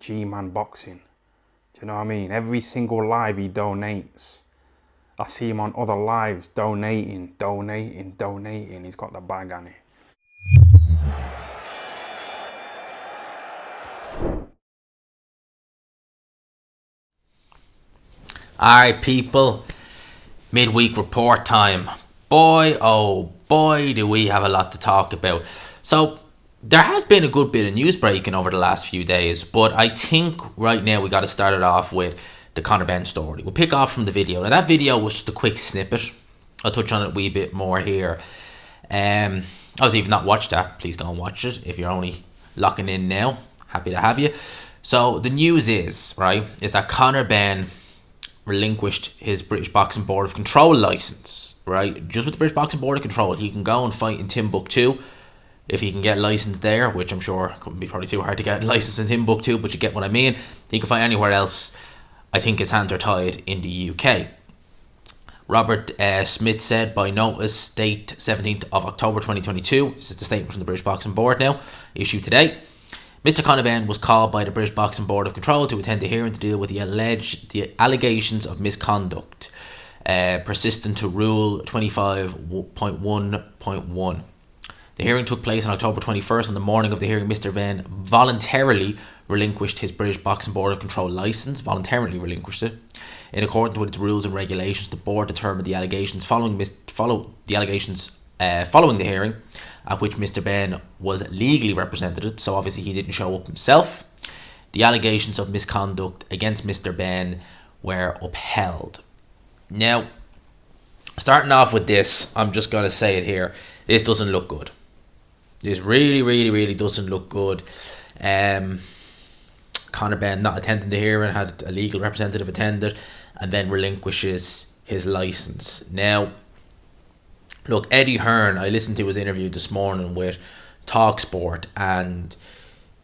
G-Man Boxing. Do you know what I mean? Every single live he donates. I see him on other lives donating. He's got the bag on it. Alright people, midweek report time. Boy oh boy do we have a lot to talk about. So there has been a good bit of news breaking over the last few days, but I think right now we got to start it off with the Conor Benn story. We'll pick off from the video. Now that video was just a quick snippet. I'll touch on it a wee bit more here. Obviously if you've not watched that, please go and watch it. If you're only locking in now, happy to have you. So the news is that Conor Benn relinquished his British Boxing Board of Control license, right? Just with the British Boxing Board of Control, he can go and fight in Timbuktu if he can get licensed there, which I'm sure couldn't be probably too hard to get licensed in Timbuktu, but you get what I mean. He can fight anywhere else. I think his hands are tied in the UK. Robert Smith said by notice date 17th of October 2022, this is the statement from the British Boxing Board now, issued today. Mr. Conor Benn was called by the British Boxing Board of Control to attend a hearing to deal with the allegations of misconduct persistent to Rule 25.1.1. The hearing took place on October 21st. On the morning of the hearing, Mr. Benn voluntarily relinquished his British Boxing Board of Control licence, voluntarily relinquished it. In accordance with its rules and regulations, the board determined the allegations following the hearing, at which Mr. Benn was legally represented, so obviously he didn't show up himself. The allegations of misconduct against Mr. Benn were upheld. Now, starting off with this, I'm just going to say it here. This doesn't look good. This really doesn't look good. Conor Benn not attending the hearing, had a legal representative attended, and then relinquishes his licence. Now, look, Eddie Hearn, I listened to his interview this morning with TalkSport, and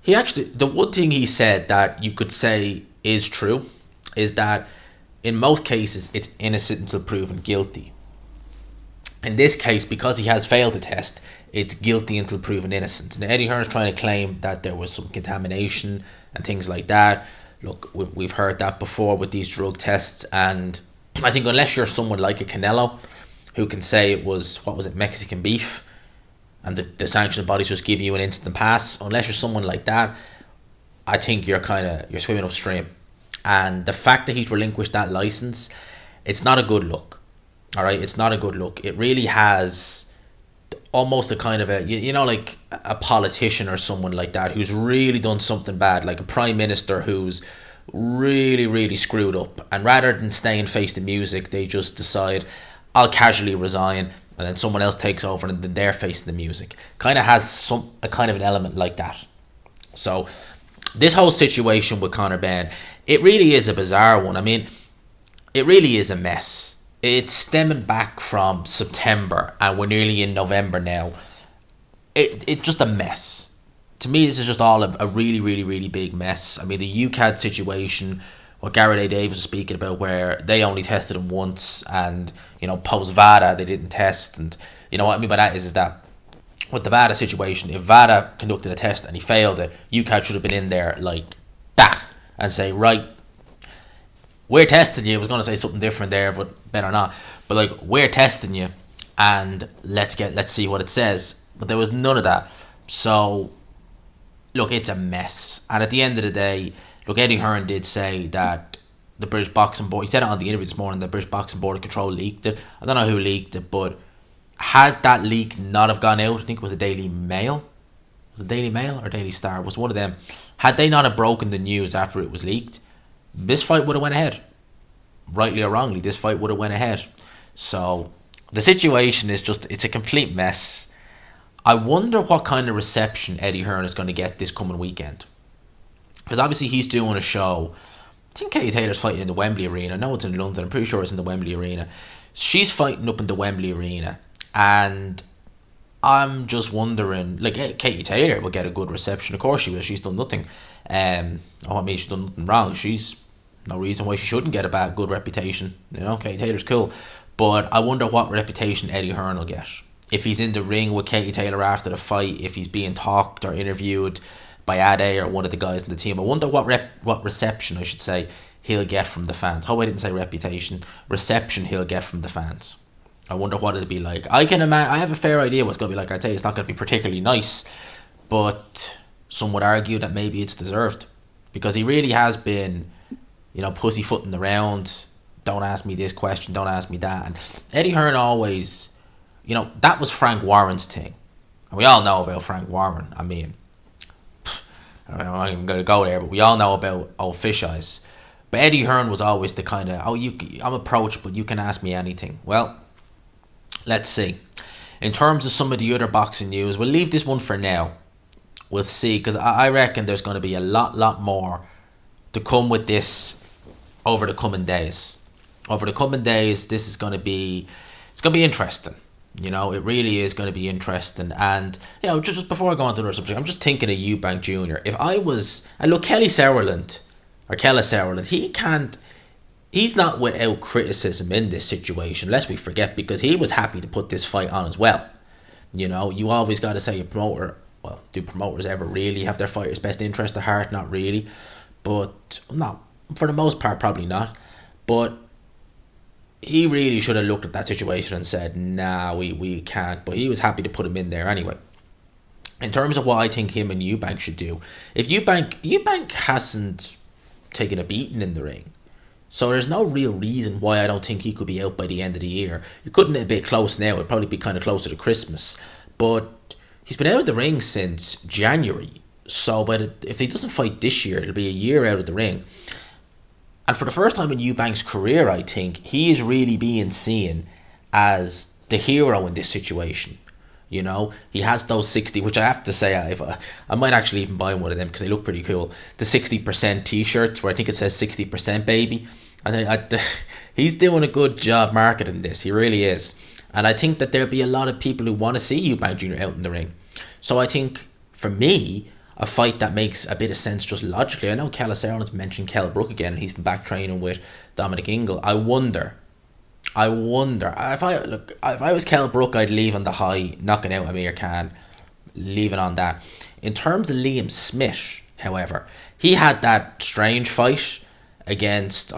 he actually, the one thing he said that you could say is true is that in most cases it's innocent until proven guilty. In this case, because he has failed the test, it's guilty until proven innocent. And Eddie Hearn is trying to claim that there was some contamination and things like that. Look, we've heard that before with these drug tests, and I think unless you're someone like a Canelo who can say it was, Mexican beef, and the sanctioned bodies just give you an instant pass, unless you're someone like that, I think you're swimming upstream. And the fact that he's relinquished that license, it's not a good look. All right, it's not a good look. It really has almost a kind of like a politician or someone like that who's really done something bad, like a prime minister who's really screwed up, and rather than stay and face the music, they just decide, I'll casually resign, and then someone else takes over, and then they're facing the music. Kind of has a kind of an element like that. So this whole situation with Conor Benn, it really is a bizarre one. I mean, it really is a mess. It's stemming back from September, and we're nearly in November now. It's just a mess. To me, this is just all a really big mess. I mean, the UCAD situation, what Garrett A. Davis was speaking about, where they only tested him once, and post VADA they didn't test, and what I mean by that is that with the VADA situation, if VADA conducted a test and he failed it, UCAD should have been in there like that and say, right, we're testing you. I was going to say something different there, but better not. But like, we're testing you, and let's see what it says. But there was none of that. So look, it's a mess. And at the end of the day, look, Eddie Hearn did say that the British Boxing Board, he said it on the interview this morning, the British Boxing Board of Control leaked it. I don't know who leaked it, but had that leak not have gone out, I think it was the Daily Mail. Was it Daily Mail or Daily Star? It was one of them. Had they not have broken the news after it was leaked, this fight would have went ahead. Rightly or wrongly, this fight would have went ahead. So the situation is just, it's a complete mess. I wonder what kind of reception Eddie Hearn is going to get this coming weekend. Because obviously he's doing a show. I think Katie Taylor's fighting in the Wembley Arena. I know it's in London. I'm pretty sure it's in the Wembley Arena. She's fighting up in the Wembley Arena. And I'm just wondering, like, Katie Taylor will get a good reception. Of course she will. She's done nothing. She's done nothing wrong. She's no reason why she shouldn't get a good reputation. Katie Taylor's cool. But I wonder what reputation Eddie Hearn will get. If he's in the ring with Katie Taylor after the fight, if he's being talked or interviewed by Ade or one of the guys in the team. I wonder what reception, I should say, he'll get from the fans. Oh, I didn't say reputation. Reception he'll get from the fans. I wonder what it'll be like. I can imagine. I have a fair idea what it's going to be like. I'd say it's not going to be particularly nice, but some would argue that maybe it's deserved, because he really has been, pussyfooting around. Don't ask me this question, don't ask me that. And Eddie Hearn always, that was Frank Warren's thing. And we all know about Frank Warren. I mean, I'm not even going to go there, but we all know about old fish eyes. But Eddie Hearn was always the kind of, I'm approachable, you can ask me anything. Well, let's see. In terms of some of the other boxing news, we'll leave this one for now. We'll see, because I reckon there's going to be a lot more to come with this over the coming days. Over the coming days, this is going to be, it's going to be interesting. It really is going to be interesting. And, just before I go on to another subject, I'm just thinking of Eubank Jr. If I was, and look, Kella Sutherland, he's not without criticism in this situation, lest we forget, because he was happy to put this fight on as well. You always got to say a promoter, well, do promoters ever really have their fighter's best interest at heart? Not really. But, no, for the most part, probably not. But he really should have looked at that situation and said, nah, we can't. But he was happy to put him in there anyway. In terms of what I think him and Eubank should do, if Eubank hasn't taken a beating in the ring, so there's no real reason why I don't think he could be out by the end of the year. You couldn't be a bit close now, it'd probably be kind of closer to Christmas. But he's been out of the ring since January. So if he doesn't fight this year, it'll be a year out of the ring. And for the first time in Eubank's career, I think, he is really being seen as the hero in this situation. He has those 60, which I have to say, I might actually even buy one of them because they look pretty cool. The 60% t-shirts where I think it says 60% baby. And he's doing a good job marketing this. He really is. And I think that there'll be a lot of people who want to see Eubank Jr. out in the ring. So I think, for me, a fight that makes a bit of sense just logically. I know Kella Sutherland's mentioned Kell Brook again, and he's been back training with Dominic Ingle. I wonder if I was Kell Brook, I'd leave on the high, knocking out Amir Khan, leaving on that. In terms of Liam Smith, however, he had that strange fight against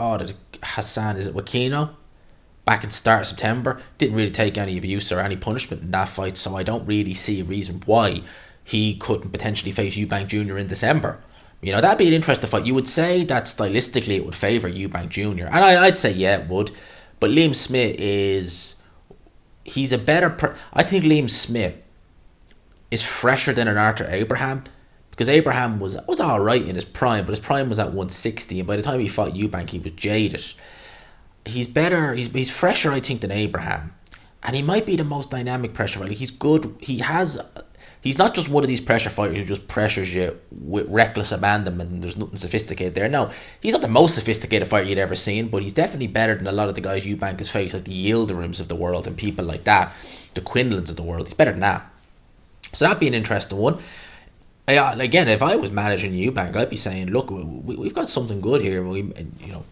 Hassan, is it Wakino, back at the start of September. Didn't really take any abuse or any punishment in that fight, so I don't really see a reason why he couldn't potentially face Eubank Jr. in December. That'd be an interesting fight. You would say that stylistically it would favour Eubank Jr. And I'd say, yeah, it would. But Liam Smith he's a better... I think Liam Smith is fresher than an Arthur Abraham, because Abraham was alright in his prime, but his prime was at 160, and by the time he fought Eubank, he was jaded. He's better, he's fresher, I think, than Abraham. And he might be the most dynamic pressure fighter. He's good. He's not just one of these pressure fighters who just pressures you with reckless abandon and there's nothing sophisticated there. No, he's not the most sophisticated fighter you'd ever seen, but he's definitely better than a lot of the guys Eubank has faced, like the Yildirim's of the world and people like that, the Quinlans of the world. He's better than that. So that'd be an interesting one. Again, if I was managing Eubank, I'd be saying, look, we've got something good here.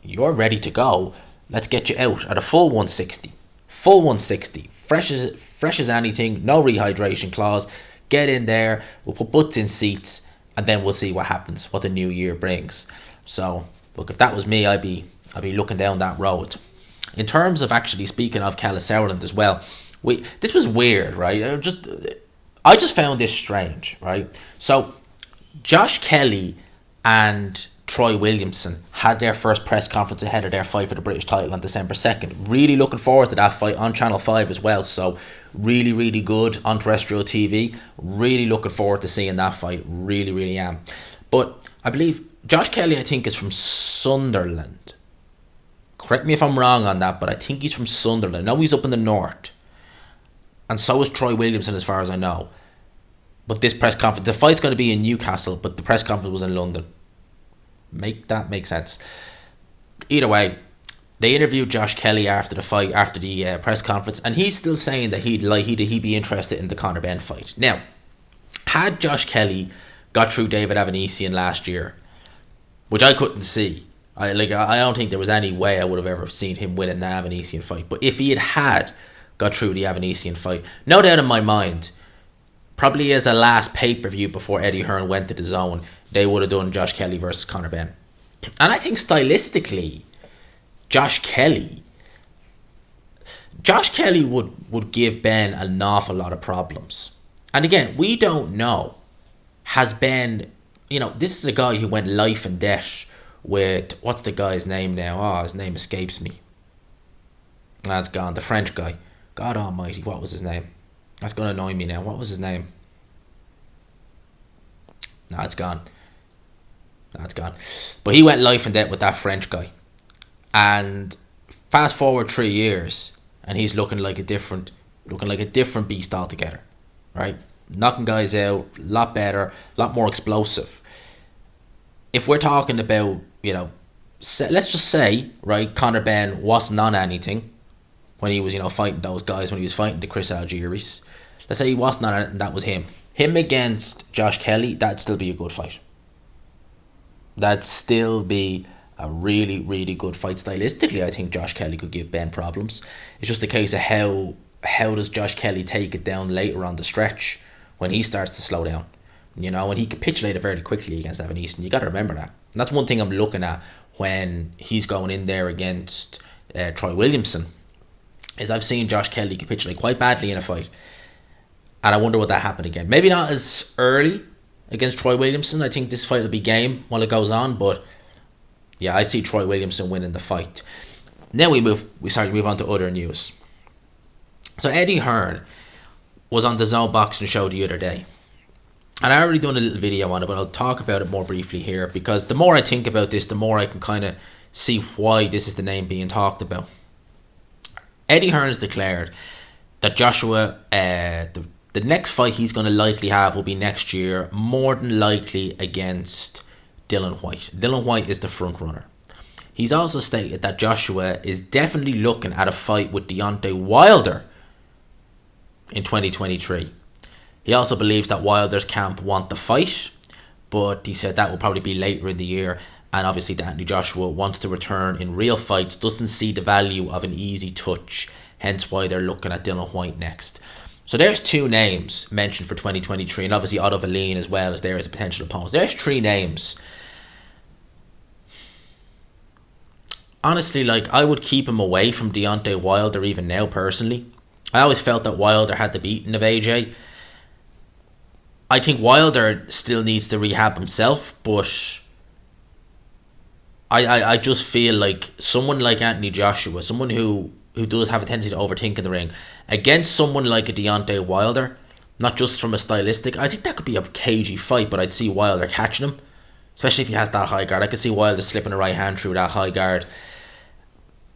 You're ready to go. Let's get you out at a full 160. Full 160. Fresh as anything. No rehydration clause. Get in there, we'll put butts in seats, and then we'll see what happens, what the new year brings. So, look, if that was me, I'd be looking down that road. In terms of actually speaking of Kella Sutherland as well, this was weird, right? I just found this strange, right? So, Josh Kelly and Troy Williamson had their first press conference ahead of their fight for the British title on December 2nd. Really looking forward to that fight on Channel 5 as well. So really, really good on terrestrial TV. Really looking forward to seeing that fight. Really, really am. But I believe Josh Kelly, I think, is from Sunderland. Correct me if I'm wrong on that, but I think he's from Sunderland. I know he's up in the north. And so is Troy Williamson, as far as I know. But this press conference, the fight's going to be in Newcastle, but the press conference was in London. Make sense. Either way, they interviewed Josh Kelly after the fight, after the press conference, and he's still saying that he'd be interested in the Conor Benn fight. Now, had Josh Kelly got through David Avanesian last year, which I couldn't see, I don't think there was any way I would have ever seen him win an Avanesian fight. But if he had got through the Avanesian fight, no doubt in my mind, probably as a last pay-per-view before Eddie Hearn went to the Zone, they would have done Josh Kelly versus Conor Benn. And I think stylistically, Josh Kelly would give Ben an awful lot of problems. And again, we don't know. Has Ben, this is a guy who went life and death with, what's the guy's name now? Oh, his name escapes me. That's gone. The French guy. God almighty, what was his name? That's going to annoy me now. What was his name? No, it's gone. But he went life and death with that French guy. And fast forward 3 years, and he's looking like a different beast altogether, right? Knocking guys out, a lot better, a lot more explosive. If we're talking about, let's just say, right, Conor Benn wasn't on anything when he was, fighting those guys, when he was fighting the Chris Algiris. Let's say he wasn't on it, and that was him. Him against Josh Kelly, that'd still be a good fight. That'd still be a really, really good fight. Stylistically, I think Josh Kelly could give Ben problems. It's just a case of how does Josh Kelly take it down later on the stretch when he starts to slow down. And he capitulated very quickly against Evan Easton. You got to remember that. And that's one thing I'm looking at when he's going in there against Troy Williamson, is I've seen Josh Kelly capitulate quite badly in a fight. And I wonder what that happened again. Maybe not as early against Troy Williamson. I think this fight will be game while it goes on. But yeah, I see Troy Williamson winning the fight. Now we move on to other news. So Eddie Hearn was on the Zone Boxing Show the other day. And I already done a little video on it, but I'll talk about it more briefly here, because the more I think about this, the more I can kind of see why this is the name being talked about. Eddie Hearn has declared that Joshua, the next fight he's going to likely have will be next year, more than likely against Dillian Whyte. Dillian Whyte is the front runner. He's also stated that Joshua is definitely looking at a fight with Deontay Wilder in 2023. He also believes that Wilder's camp want the fight, but he said that will probably be later in the year. And obviously Anthony Joshua wants to return in real fights, doesn't see the value of an easy touch, hence why they're looking at Dillian Whyte next. So there's 2 names mentioned for 2023, and obviously Otto Wallin as well as there as a potential opponent. There's 3 names. Honestly, I would keep him away from Deontay Wilder even now, personally. I always felt that Wilder had the beating of AJ. I think Wilder still needs to rehab himself, but I just feel like someone like Anthony Joshua, someone who does have a tendency to overthink in the ring, against someone like a Deontay Wilder, not just from a stylistic, I think that could be a cagey fight, but I'd see Wilder catching him, especially if he has that high guard. I could see Wilder slipping a right hand through that high guard.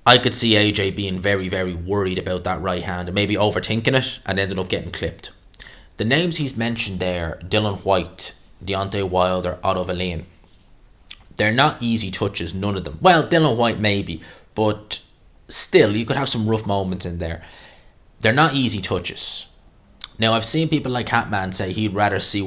I could see AJ being very, very worried about that right hand and maybe overthinking it and ending up getting clipped. The names he's mentioned there, Dillian Whyte, Deontay Wilder, Otto Wallin, they're not easy touches, none of them. Well, Dillian Whyte maybe, but still, you could have some rough moments in there. They're not easy touches. Now, I've seen people like Hatman say he'd rather see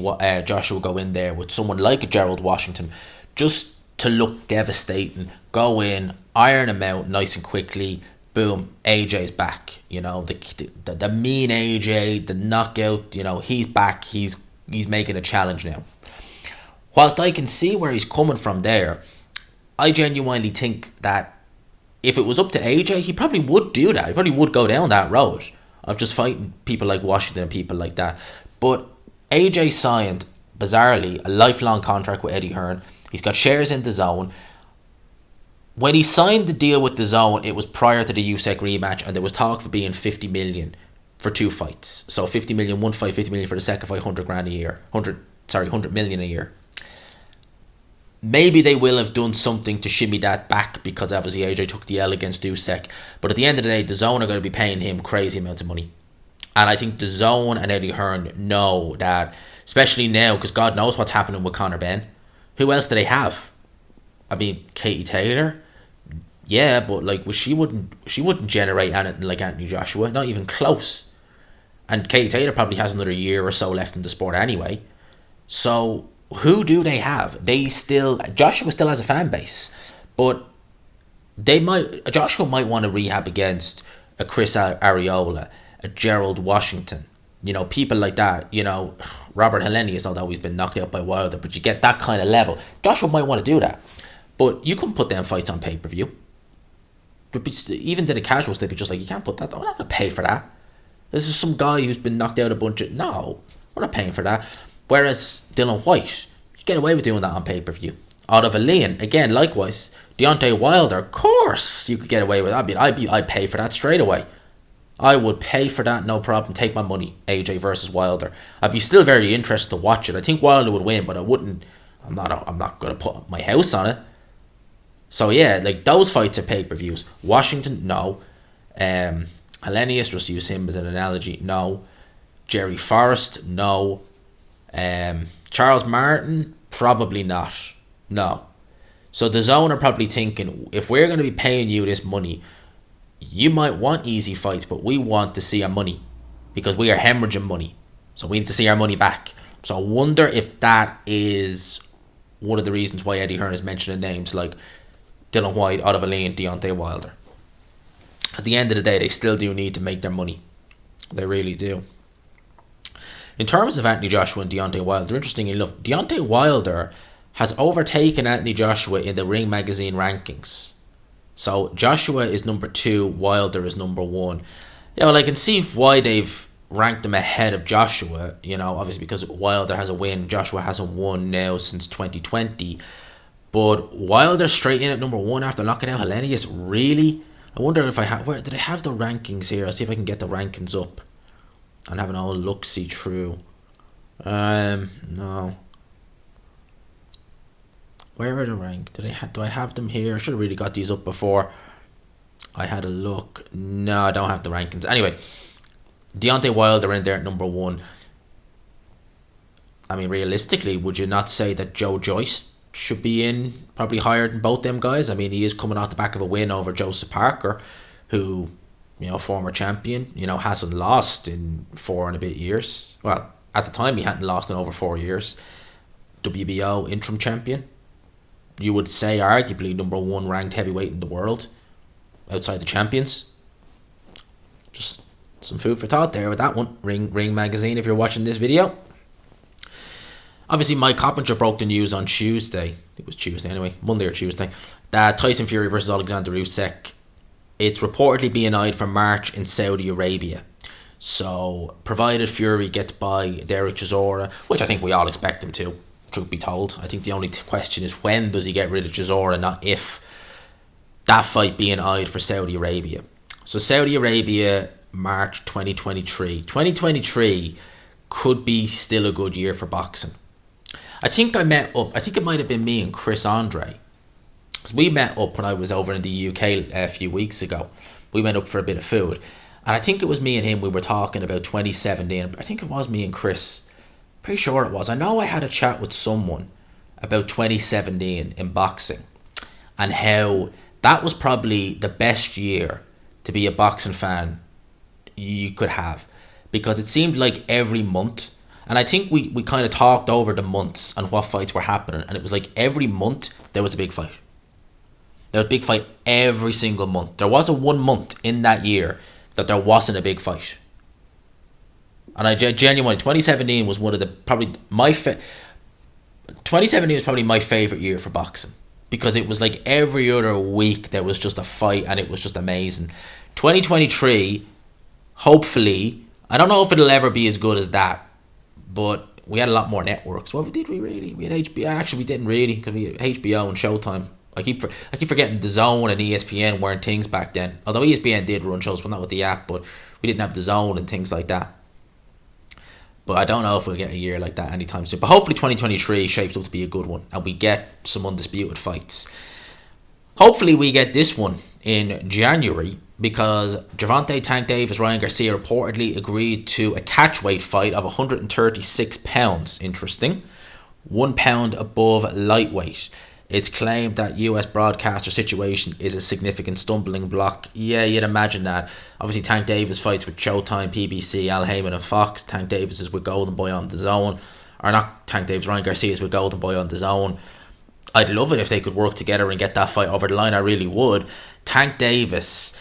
Joshua go in there with someone like a Gerald Washington, just to look devastating, go in, iron him out nice and quickly, boom, AJ's back. The mean AJ, the knockout, he's back, he's making a challenge now. Whilst I can see where he's coming from there, I genuinely think that if it was up to AJ, he probably would do that. He probably would go down that road of just fighting people like Washington and people like that. But AJ signed, bizarrely, a lifelong contract with Eddie Hearn. He's got shares in the Zone. When he signed the deal with the Zone, it was prior to the USAC rematch, and there was talk of being 50 million for 2 fights. So 50 million, one fight, 50 million for the second fight, 100 grand a year. 100 million a year. Maybe they will have done something to shimmy that back, because obviously AJ took the L against USAC. But at the end of the day, the Zone are going to be paying him crazy amounts of money. And I think the Zone and Eddie Hearn know that, especially now, because God knows what's happening with Conor Benn. Who else do they have? I mean, Katie Taylor. Yeah, but she wouldn't generate anything like Anthony Joshua, not even close. And Katie Taylor probably has another year or so left in the sport anyway. So who do they have? Joshua still has a fan base, but Joshua might want to rehab against a Chris Arreola, a Gerald Washington, people like that, Robert Helenius, although he's been knocked out by Wilder, but you get that kind of level. Joshua might want to do that, but you couldn't put them fights on pay-per-view. Even to the casuals, they'd be just like, you can't put that, we're not going to pay for that. This is some guy who's been knocked out a bunch of, no, we're not paying for that. Whereas Dylan Whyte, you get away with doing that on pay-per-view. Out of a lane, again, likewise, Deontay Wilder, of course you could get away with that. I'd pay for that straight away. I would pay for that, no problem. Take my money, AJ versus Wilder. I'd be still very interested to watch it. I think Wilder would win, but I wouldn't. I'm not going to put my house on it. So yeah, like those fights are pay-per-views. Washington, no. Helenius, just use him as an analogy, no. Jerry Forrest, no. Charles Martin, probably not. No. So the Zone are probably thinking, if we're going to be paying you this money, you might want easy fights, but we want to see our money because we are hemorrhaging money. So we need to see our money back. So I wonder if that is one of the reasons why Eddie Hearn is mentioning names like Dylan Whyte, Otto Lane, Deontay Wilder. At the end of the day, they still do need to make their money. They really do. In terms of Anthony Joshua and Deontay Wilder, interestingly enough, Deontay Wilder has overtaken Anthony Joshua in the Ring Magazine rankings. So Joshua is number 2, Wilder is number 1. I can see why they've ranked him ahead of Joshua, obviously because Wilder has a win, Joshua hasn't won now since 2020. But Wilder straight in at number 1 after knocking out Helenius, really? I wonder if where did I have the rankings here? I'll see if I can get the rankings up and have an old look-see through. No. Where are the rank? Do I have them here? I should have really got these up before I had a look. No, I don't have the rankings. Anyway, Deontay Wilder in there at number 1. I mean, realistically, would you not say that Joe Joyce should be in probably higher than both them guys? I mean, he is coming off the back of a win over Joseph Parker, who, former champion, hasn't lost in 4 and a bit years. Well, at the time he hadn't lost in over 4 years. WBO interim champion. You would say arguably number 1 ranked heavyweight in the world outside the champions. Just some food for thought there with that one. Ring Magazine, if you're watching this video. Obviously, Mike Coppinger broke the news on Tuesday. It was Tuesday anyway, Monday or Tuesday, that Tyson Fury versus Alexander Usyk, it's reportedly being eyed for March in Saudi Arabia. So, provided Fury gets by Derek Chisora, which I think we all expect him to, truth be told. I think the only question is when does he get rid of Chisora, not if. That fight being eyed for Saudi Arabia. So Saudi Arabia, March 2023. 2023 could be still a good year for boxing. I think it might have been me and Chris Andre. Because we met up when I was over in the UK a few weeks ago. We went up for a bit of food. And I think it was me and him, we were talking about 2017. I think it was me and Chris. Pretty sure it was. I know I had a chat with someone about 2017 in boxing and how that was probably the best year to be a boxing fan you could have, because it seemed like every month, and I think we kind of talked over the months and what fights were happening, and it was like every month there was a big fight. There was a big fight every single month. There wasn't 1 month in that year that there wasn't a big fight. And I genuinely, 2017 was one of the, probably my 2017 was probably my favourite year for boxing, because it was like every other week there was just a fight and it was just amazing. 2023, hopefully, I don't know if it'll ever be as good as that, but we had a lot more networks. Well, did we really? We had HBO. Actually, we didn't really, because we had HBO and Showtime. I keep forgetting the Zone and ESPN weren't things back then. Although ESPN did run shows, but not with the app. But we didn't have the Zone and things like that. But I don't know if we'll get a year like that anytime soon. But hopefully 2023 shapes up to be a good one, and we get some undisputed fights. Hopefully we get this one in January, because Gervonta Tank Davis, Ryan Garcia reportedly agreed to a catchweight fight of 136 pounds. Interesting. 1 pound above lightweight. It's claimed that US broadcaster situation is a significant stumbling block. Yeah, you'd imagine that. Obviously, Tank Davis fights with Showtime, PBC, Al Heyman and Fox. Tank Davis is with Golden Boy on the Zone. Or not Tank Davis, Ryan Garcia is with Golden Boy on the Zone. I'd love it if they could work together and get that fight over the line. I really would. Tank Davis,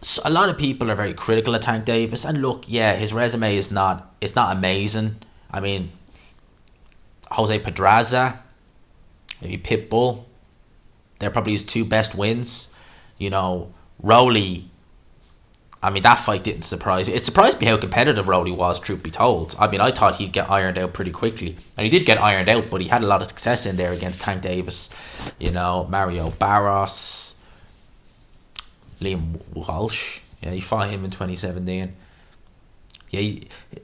So a lot of people are very critical of Tank Davis, and look, yeah, his resume is not amazing. I mean, Jose Pedraza, maybe Pitbull, they're probably his 2 best wins. You know, Rowley, I mean, that fight didn't surprise me. It surprised me how competitive Rowley was, truth be told. I mean, I thought he'd get ironed out pretty quickly. And he did get ironed out, but he had a lot of success in there against Tank Davis. You know, Mario Barros, Liam Walsh. Yeah, he fought him in 2017. Yeah,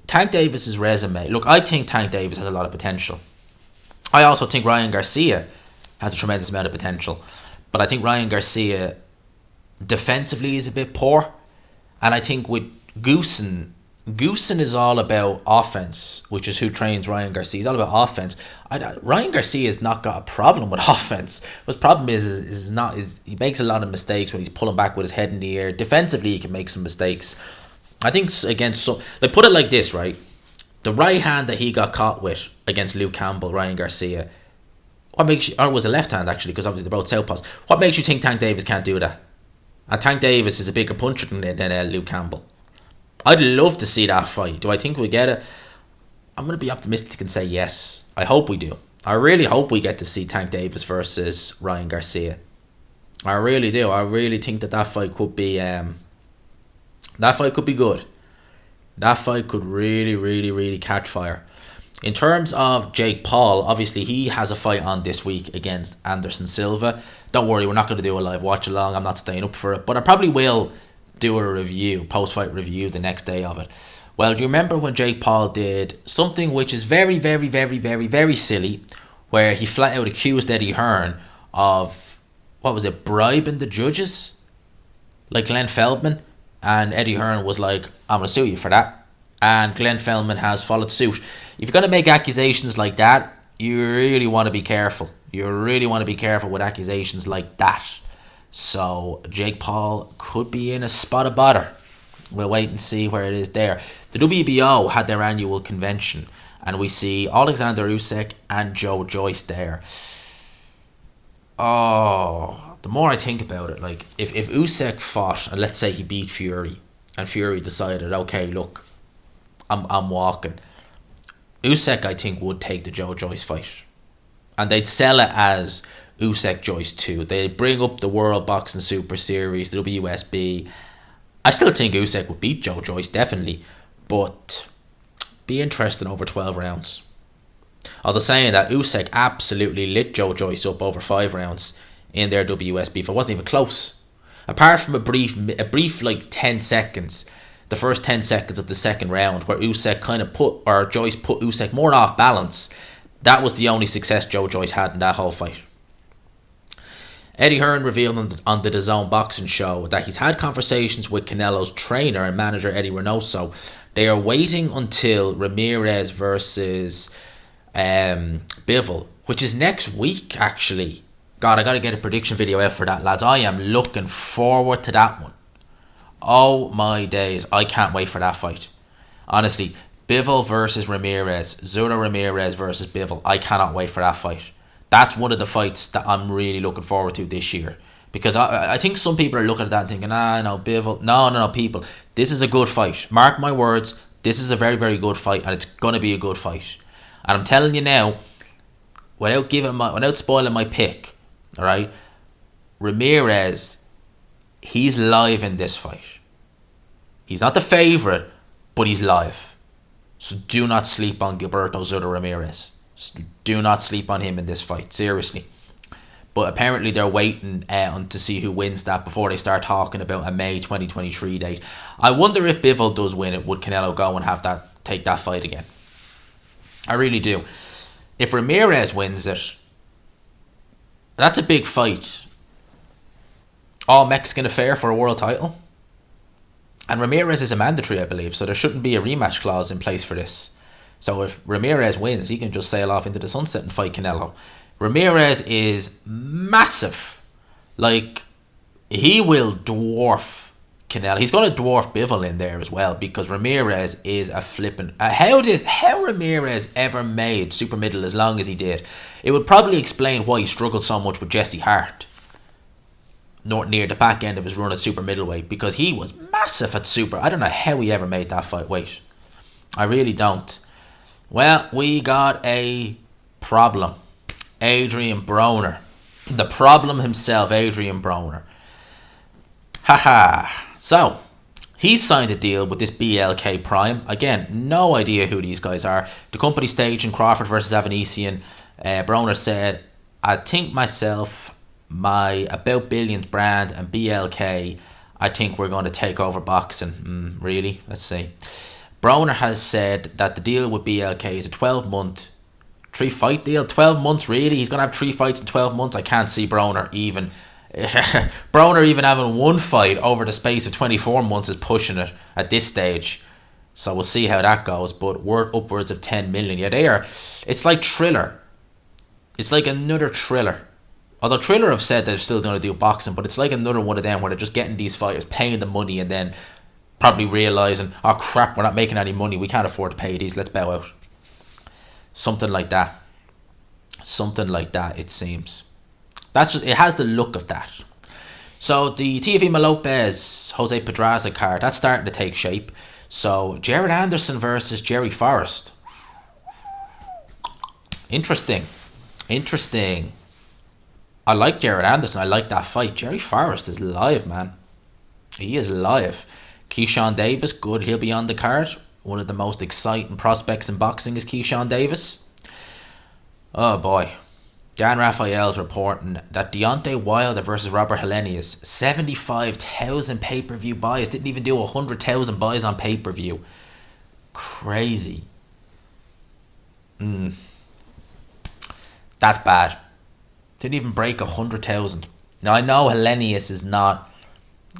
Tank Davis's resume. Look, I think Tank Davis has a lot of potential. I also think Ryan Garcia has a tremendous amount of potential. But I think Ryan Garcia defensively is a bit poor. And I think with Goosen is all about offense, which is who trains Ryan Garcia. He's all about offense. Ryan Garcia has not got a problem with offense. His problem is he makes a lot of mistakes when he's pulling back with his head in the air. Defensively, he can make some mistakes. I think against put it like this, right? The right hand that he got caught with against Luke Campbell, Ryan Garcia, what makes you, or it was a left hand actually, because obviously they're both southpaws. What makes you think Tank Davis can't do that? And Tank Davis is a bigger puncher than Luke Campbell. I'd love to see that fight. Do I think we get it? I'm going to be optimistic and say yes. I hope we do. I really hope we get to see Tank Davis versus Ryan Garcia. I really do. I really think that fight could be good. That fight could really, really, really catch fire. In terms of Jake Paul, obviously he has a fight on this week against Anderson Silva. Don't worry, we're not going to do a live watch along. I'm not staying up for it, but I probably will do a review, post-fight review the next day of it. Well, do you remember when Jake Paul did something which is very, very, very, very, very silly, where he flat out accused Eddie Hearn of, bribing the judges? Like Glenn Feldman? And Eddie Hearn was like, I'm going to sue you for that. And Glenn Feldman has followed suit. If you're going to make accusations like that, you really want to be careful. You really want to be careful with accusations like that. So Jake Paul could be in a spot of bother. We'll wait and see where it is there. The WBO had their annual convention, and we see Alexander Usyk and Joe Joyce there. Oh, the more I think about it, like if Usyk fought, and let's say he beat Fury, and Fury decided, okay, look, I'm walking. Usyk, I think, would take the Joe Joyce fight, and they'd sell it as Usyk Joyce 2. They'd bring up the World Boxing Super Series, the WSB. I still think Usyk would beat Joe Joyce, definitely, but be interesting over 12 rounds. Although saying that, Usyk absolutely lit Joe Joyce up over 5 rounds in their WSB. If it wasn't even close, apart from a brief like 10 seconds, the first 10 seconds of the second round, where Usyk Joyce put Usyk more off balance. That was the only success Joe Joyce had in that whole fight. Eddie Hearn revealed on the DAZN boxing show that he's had conversations with Canelo's trainer and manager Eddie Reynoso. They are waiting until Ramirez versus Bivol, which is next week actually. God, I gotta get a prediction video out for that, lads. I am looking forward to that one. Oh my days, I can't wait for that fight. Honestly, Bivol versus Ramirez, Zurdo Ramirez versus Bivol, I cannot wait for that fight. That's one of the fights that I'm really looking forward to this year. Because I think some people are looking at that and thinking, no, Bivol. No, people. This is a good fight. Mark my words, this is a very, very good fight, and it's going to be a good fight. And I'm telling you now, without spoiling my pick, all right, Ramirez, he's live in this fight. He's not the favourite, but he's live. So do not sleep on Gilberto Zurdo Ramirez. Do not sleep on him in this fight, seriously. But apparently they're waiting to see who wins that before they start talking about a May 2023 date. I wonder if Bivol does win it, would Canelo go and take that fight again? I really do. If Ramirez wins it, that's a big fight. All Mexican affair for a world title. And Ramirez is a mandatory, I believe, so there shouldn't be a rematch clause in place for this. So if Ramirez wins, he can just sail off into the sunset and fight Canelo. Ramirez is massive. Like, he will dwarf Canelo. He's going to dwarf Bivol in there as well, because Ramirez is a flippin'... How Ramirez ever made super middle as long as he did? It would probably explain why he struggled so much with Jesse Hart. not near the back end of his run at super middleweight, because he was massive at super. I don't know how he ever made that fight weight. I really don't. Well, we got a problem. Adrian Broner. The problem himself, Adrian Broner. Haha. So, he signed a deal with this BLK Prime. Again, no idea who these guys are. The company stage in Crawford versus Avanesian. Broner said, I think myself, my About Billions brand and BLK, I think we're going to take over boxing. Really? Let's see. Broner has said that the deal with BLK is a 12-month 3-fight deal. 12 months, really? He's going to have 3 fights in 12 months? I can't see Broner even having one fight over the space of 24 months is pushing it at this stage. So we'll see how that goes. But we're upwards of 10 million. Yeah, they are. It's like Triller. It's like another Triller. Although Triller have said they're still going to do boxing, but it's like another one of them where they're just getting these fighters, paying the money, and then probably realising, oh crap, we're not making any money, we can't afford to pay these, let's bow out. Something like that. Something like that, it seems. That's just, it has the look of that. So the Teofimo Lopez, Jose Pedraza card, that's starting to take shape. So Jared Anderson versus Jerry Forrest. Interesting. I like Jared Anderson. I like that fight. Jerry Forrest is live, man. He is live. Keyshawn Davis, good. He'll be on the card. One of the most exciting prospects in boxing is Keyshawn Davis. Oh boy. Dan Raphael's reporting that Deontay Wilder versus Robert Helenius, 75,000 pay-per-view buys. Didn't even do 100,000 buys on pay-per-view. Crazy. That's bad. Didn't even break 100,000. Now I know Helenius is not,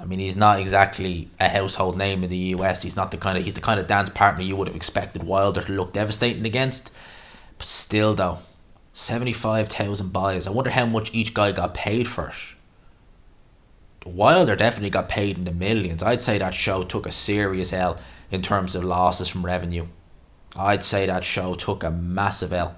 I mean, he's not exactly a household name in the US. He's the kind of dance partner you would have expected Wilder to look devastating against. But still though, 75,000 buys. I wonder how much each guy got paid for it. Wilder definitely got paid in the millions. I'd say that show took a serious L in terms of losses from revenue. I'd say that show took a massive L.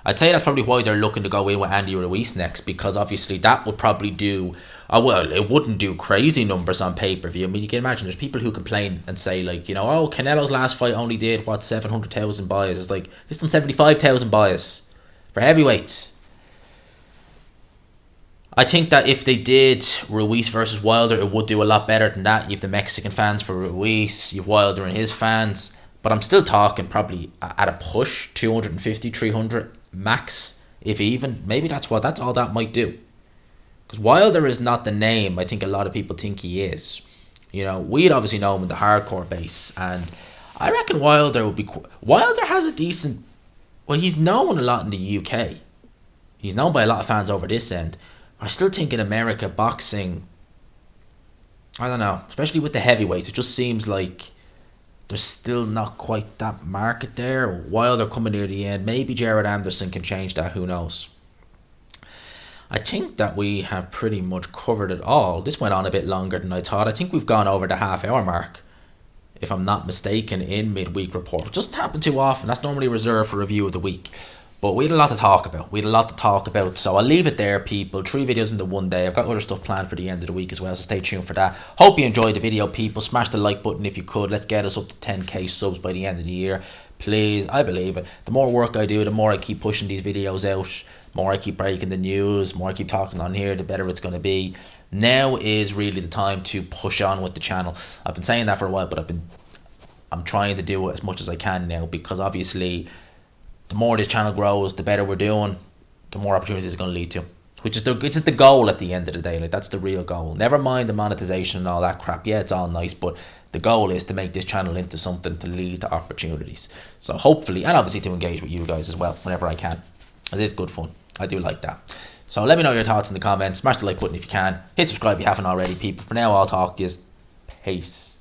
I'd say that's probably why they're looking to go in with Andy Ruiz next, because obviously that would probably do, well, it wouldn't do crazy numbers on pay-per-view. I mean, you can imagine there's people who complain and say, like, you know, oh, Canelo's last fight only did, 700,000 buys. It's like, this done 75,000 buys for heavyweights. I think that if they did Ruiz versus Wilder, it would do a lot better than that. You have the Mexican fans for Ruiz, you have Wilder and his fans, but I'm still talking probably at a push 250, 300 max, if even. Maybe that's all that might do, because Wilder is not the name I think a lot of people think he is. You know, we'd obviously know him in the hardcore base, and I reckon Wilder has a decent, well, he's known a lot in the UK, he's known by a lot of fans over this end. I still think in America boxing, I don't know, especially with the heavyweights, it just seems like there's still not quite that market there. Wilder coming near the end. Maybe Jared Anderson can change that, who knows. I think that we have pretty much covered it all. This went on a bit longer than I thought. I think we've gone over the half-hour mark, if I'm not mistaken, in midweek report. It doesn't happen too often. That's normally reserved for review of the week. But we had a lot to talk about. So I'll leave it there, people. 3 videos in the one day. I've got other stuff planned for the end of the week as well, so stay tuned for that. Hope you enjoyed the video, people. Smash the like button if you could. Let's get us up to 10k subs by the end of the year. Please, I believe it. The more work I do, the more I keep pushing these videos out, more I keep breaking the news, more I keep talking on here, the better it's going to be. Now is really the time to push on with the channel. I've been saying that for a while, but I'm trying to do as much as I can now, because obviously the more this channel grows, the better we're doing, the more opportunities it's going to lead to. Which is the goal at the end of the day. Like, that's the real goal. Never mind the monetization and all that crap. Yeah, it's all nice, but the goal is to make this channel into something to lead to opportunities. So hopefully, and obviously to engage with you guys as well whenever I can. It is good fun. I do like that. So let me know your thoughts in the comments. Smash the like button if you can. Hit subscribe if you haven't already, people. For now, I'll talk to you. Peace.